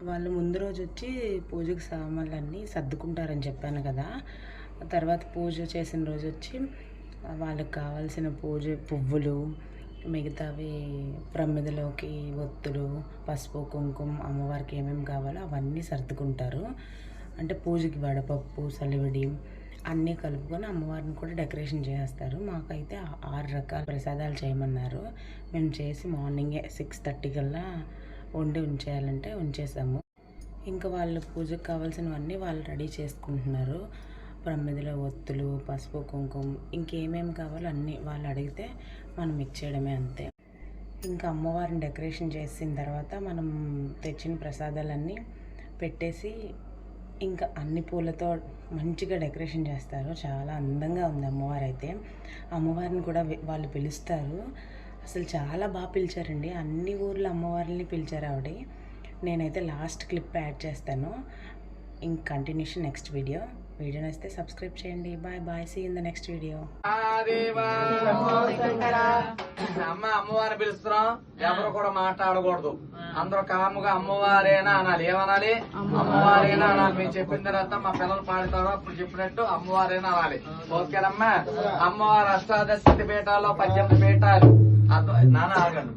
వాళ్ళు ముందు రోజు వచ్చి పూజకి సామాన్లన్నీ సర్దుకుంటారని చెప్పాను కదా. తర్వాత పూజ చేసిన రోజు వచ్చి వాళ్ళకి కావాల్సిన పూజ పువ్వులు, మిగతావి ప్రమిదలోకి ఒత్తులు, పసుపు, కుంకుమ, అమ్మవారికి ఏమేమి కావాలో అవన్నీ సర్దుకుంటారు. అంటే పూజకి వడపప్పు, సలివిడి అన్నీ కలుపుకొని అమ్మవారిని కూడా డెకరేషన్ చేస్తారు. మాకైతే 6 రకాల ప్రసాదాలు చేయమన్నారు. మేము చేసి మార్నింగే 6:30 కల్లా వండి ఉంచేయాలంటే ఉంచేసాము. ఇంకా వాళ్ళు పూజకు కావాల్సినవన్నీ వాళ్ళు రెడీ చేసుకుంటున్నారు. ప్రమిదిలో ఒత్తులు, పసుపు, కుంకుమ ఇంకేమేమి కావాలో అన్నీ వాళ్ళు అడిగితే మనం ఇచ్చేయడమే అంతే. ఇంకా అమ్మవారిని డెకరేషన్ చేసిన తర్వాత మనం తెచ్చిన ప్రసాదాలన్నీ పెట్టేసి ఇంకా అన్ని పూలతో మంచిగా డెకరేషన్ చేస్తారు. చాలా అందంగా ఉంది అమ్మవారు అయితే. అమ్మవారిని కూడా వాళ్ళు పిలుస్తారు. అసలు చాలా బాగా పిలిచారండి. అన్ని ఊర్ల అమ్మవారిని పిలిచారు ఆవిడ. నేనైతే లాస్ట్ క్లిప్ యాడ్ చేస్తాను. ఇంక కంటిన్యూషన్ నెక్స్ట్ వీడియో నచ్చితే సబ్స్క్రైబ్ చేయండి. Bye bye, see in the next video. అమ్మవారిని పిలుస్తున్నాం, ఎవరు కూడా మాట్లాడకూడదు. అందరూ కాముగా అమ్మవారేనా అనాలి. ఏమనాలి? అమ్మవారేనా అనాలి. మేము చెప్పిన తర్వాత మా పిల్లలు పాడుతారో అప్పుడు చెప్పినట్టు అమ్మవారేనా అనాలి. ఓకేనమ్మా? అమ్మవారు అష్టాదశ పీఠాల్లో 18 పీఠాలు. నాన్న ఆగండి.